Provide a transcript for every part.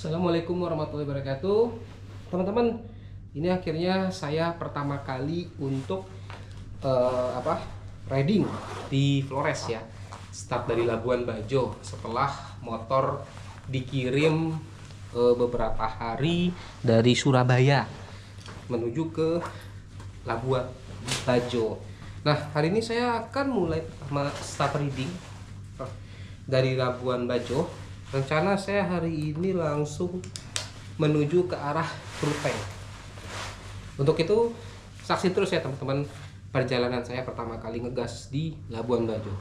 Assalamualaikum warahmatullahi wabarakatuh. Teman-teman, ini akhirnya saya pertama kali untuk riding di Flores ya. Start dari Labuan Bajo setelah motor dikirim beberapa hari dari Surabaya menuju ke Labuan Bajo. Nah, hari ini saya akan mulai start riding dari Labuan Bajo. Rencana saya hari ini langsung menuju ke arah Ruteng. Untuk itu saksi terus ya teman-teman perjalanan saya pertama kali ngegas di Labuan Bajo.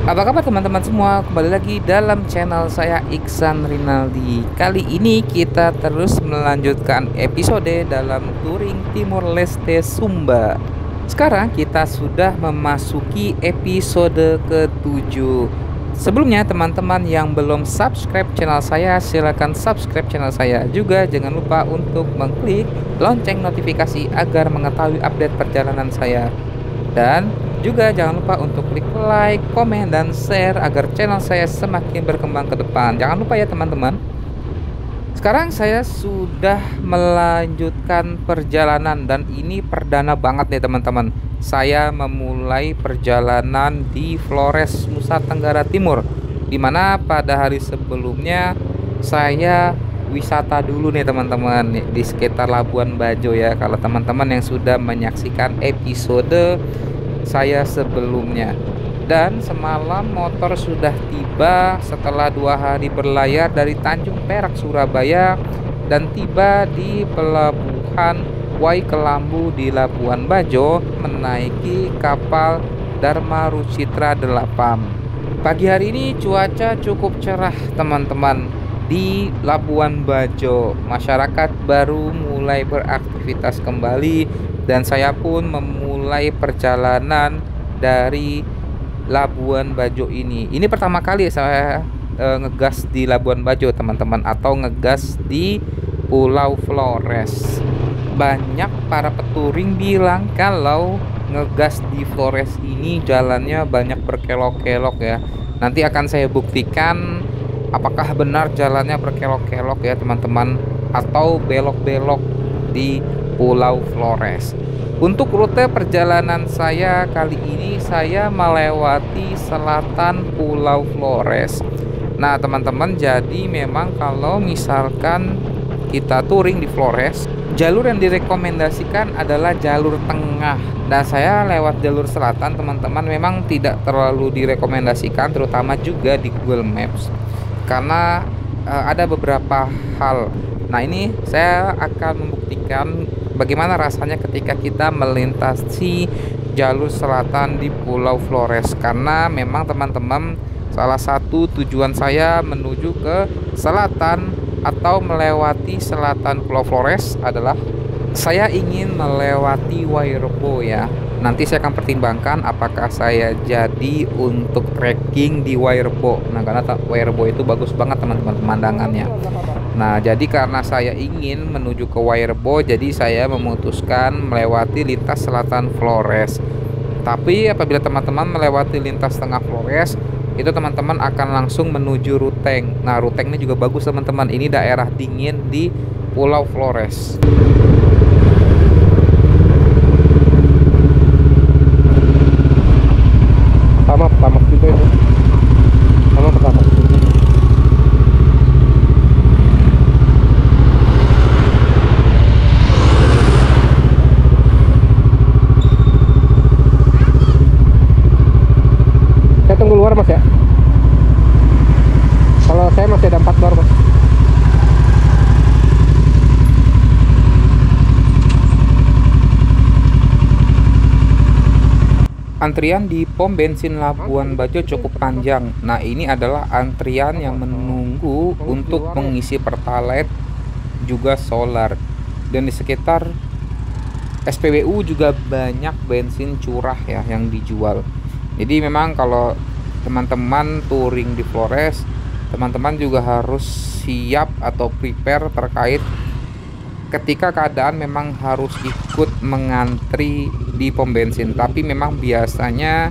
Apa kabar teman-teman semua, kembali lagi dalam channel saya Iksan Rinaldi. Kali ini kita terus melanjutkan episode dalam touring Timor Leste Sumba. Sekarang kita sudah memasuki episode ke-7. Sebelumnya teman-teman yang belum subscribe channel saya, silahkan subscribe channel saya. Juga jangan lupa untuk mengklik lonceng notifikasi agar mengetahui update perjalanan saya. Dan juga jangan lupa untuk klik like, komen, dan share agar channel saya semakin berkembang ke depan. Jangan lupa ya teman-teman. Sekarang saya sudah melanjutkan perjalanan dan ini perdana banget nih teman-teman. Saya memulai perjalanan di Flores, Nusa Tenggara Timur, dimana pada hari sebelumnya saya wisata dulu nih teman-teman di sekitar Labuan Bajo ya. Kalau teman-teman yang sudah menyaksikan episode saya sebelumnya. Dan semalam motor sudah tiba setelah 2 hari berlayar dari Tanjung Perak, Surabaya, dan tiba di pelabuhan Wai Kelambu di Labuan Bajo menaiki kapal Dharma Rucitra 8. Pagi hari ini cuaca cukup cerah teman-teman di Labuan Bajo. Masyarakat baru mulai beraktivitas kembali dan saya pun memulai perjalanan dari Labuan Bajo ini. Ini pertama kali saya ngegas di Labuan Bajo teman-teman, atau ngegas di Pulau Flores. Banyak para peturing bilang kalau ngegas di Flores ini jalannya banyak berkelok-kelok ya. Nanti akan saya buktikan apakah benar jalannya berkelok-kelok ya teman-teman, atau belok-belok di Pulau Flores. Untuk rute perjalanan saya kali ini, saya melewati selatan Pulau Flores. Nah teman-teman, jadi memang kalau misalkan kita touring di Flores, jalur yang direkomendasikan adalah jalur tengah. Dan saya lewat jalur selatan teman-teman, memang tidak terlalu direkomendasikan, terutama juga di Google Maps, karena ada beberapa hal. Nah ini saya akan membuktikan bagaimana rasanya ketika kita melintasi jalur selatan di Pulau Flores. Karena memang teman-teman, salah satu tujuan saya menuju ke selatan atau melewati selatan Pulau Flores adalah saya ingin melewati Wairebo ya. Nanti saya akan pertimbangkan apakah saya jadi untuk trekking di Wairebo. Nah karena Wairebo itu bagus banget teman-teman pemandangannya. Nah jadi karena saya ingin menuju ke Wairebo, jadi saya memutuskan melewati lintas selatan Flores. Tapi apabila teman-teman melewati lintas tengah Flores, itu teman-teman akan langsung menuju Ruteng. Nah Ruteng ini juga bagus teman-teman, ini daerah dingin di Pulau Flores. Pertama juga itu. Pertama. Saya tunggu luar mas ya. Kalau saya masih ada 4 bar mas. Antrian di pom bensin Labuan Bajo cukup panjang. Nah ini adalah antrian yang menunggu untuk mengisi pertalite juga solar. Dan di sekitar SPBU juga banyak bensin curah ya yang dijual. Jadi memang kalau teman-teman touring di Flores, teman-teman juga harus siap atau prepare terkait ketika keadaan memang harus ikut mengantri di pom bensin. Tapi memang biasanya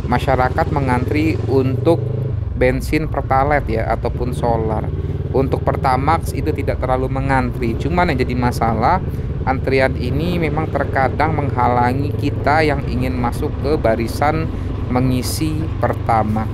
masyarakat mengantri untuk bensin Pertalite ya ataupun solar. Untuk Pertamax itu tidak terlalu mengantri, cuman yang jadi masalah antrian ini memang terkadang menghalangi kita yang ingin masuk ke barisan mengisi Pertamax.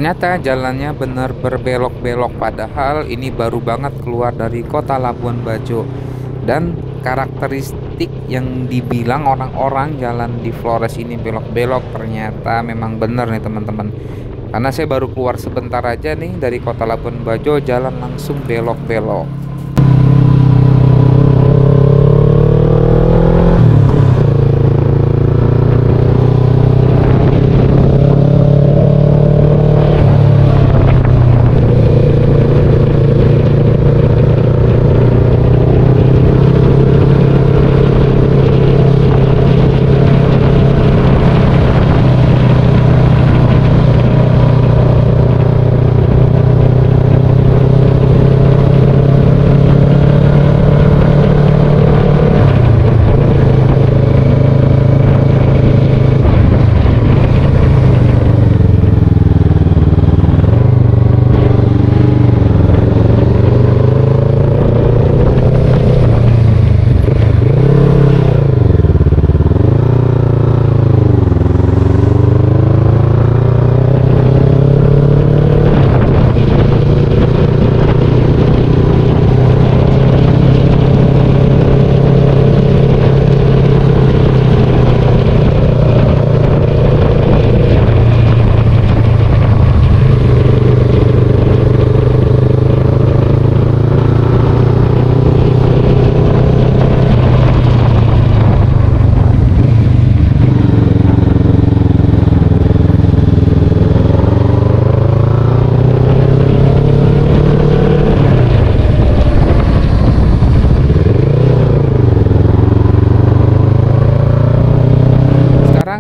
Ternyata jalannya benar berbelok-belok, padahal ini baru banget keluar dari kota Labuan Bajo. Dan karakteristik yang dibilang orang-orang jalan di Flores ini belok-belok ternyata memang benar nih teman-teman. Karena saya baru keluar sebentar aja nih dari kota Labuan Bajo, jalan langsung belok-belok.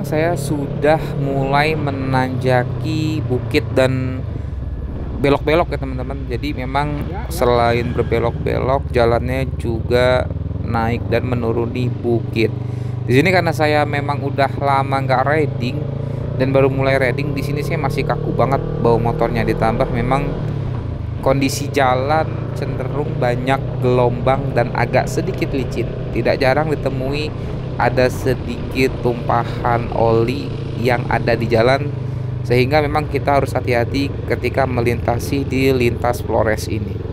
Saya sudah mulai menanjaki bukit dan belok-belok ya teman-teman. Jadi memang selain berbelok-belok, jalannya juga naik dan menuruni bukit. Di sini karena saya memang udah lama nggak riding dan baru mulai riding di sini, saya masih kaku banget bawa motornya, ditambah memang kondisi jalan cenderung banyak gelombang dan agak sedikit licin. Tidak jarang ditemui ada sedikit tumpahan oli yang ada di jalan, sehingga memang kita harus hati-hati ketika melintasi di lintas Flores ini.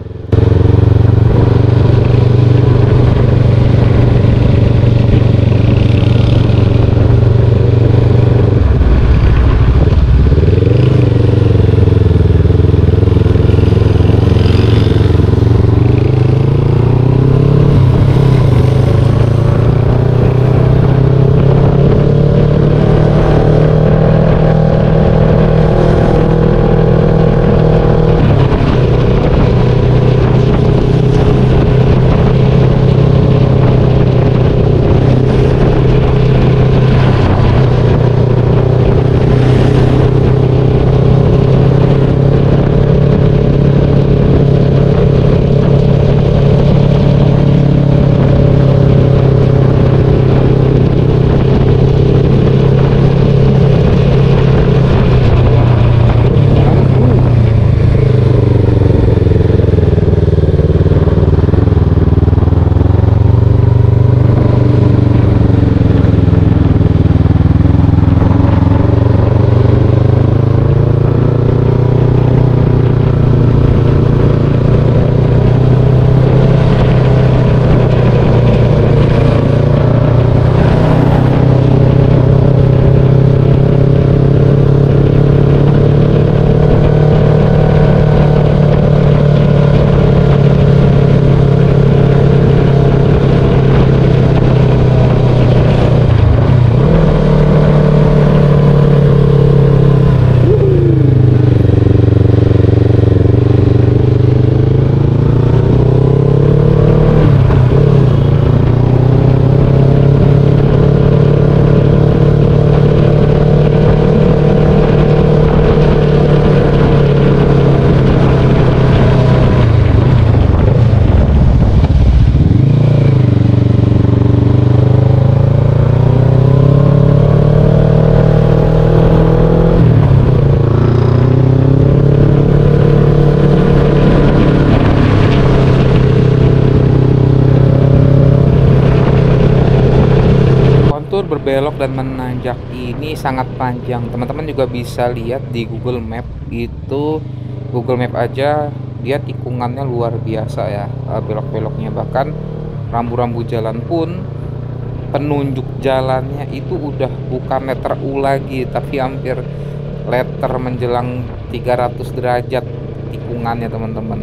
Berbelok dan menanjak ini sangat panjang. Teman-teman juga bisa lihat di Google Map itu, Google Map aja dia tikungannya luar biasa ya, belok-beloknya. Bahkan rambu-rambu jalan pun penunjuk jalannya itu udah bukan letter U lagi, tapi hampir letter menjelang 300 derajat tikungannya teman-teman.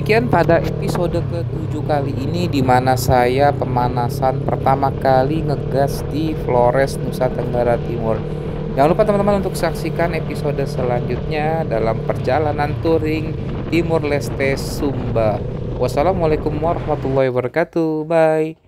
demikian pada episode ke-7 kali ini, di mana saya pemanasan pertama kali ngegas di Flores, Nusa Tenggara Timur. Jangan lupa teman-teman untuk saksikan episode selanjutnya dalam perjalanan touring Timor Leste Sumba. Wassalamualaikum warahmatullahi wabarakatuh. Bye.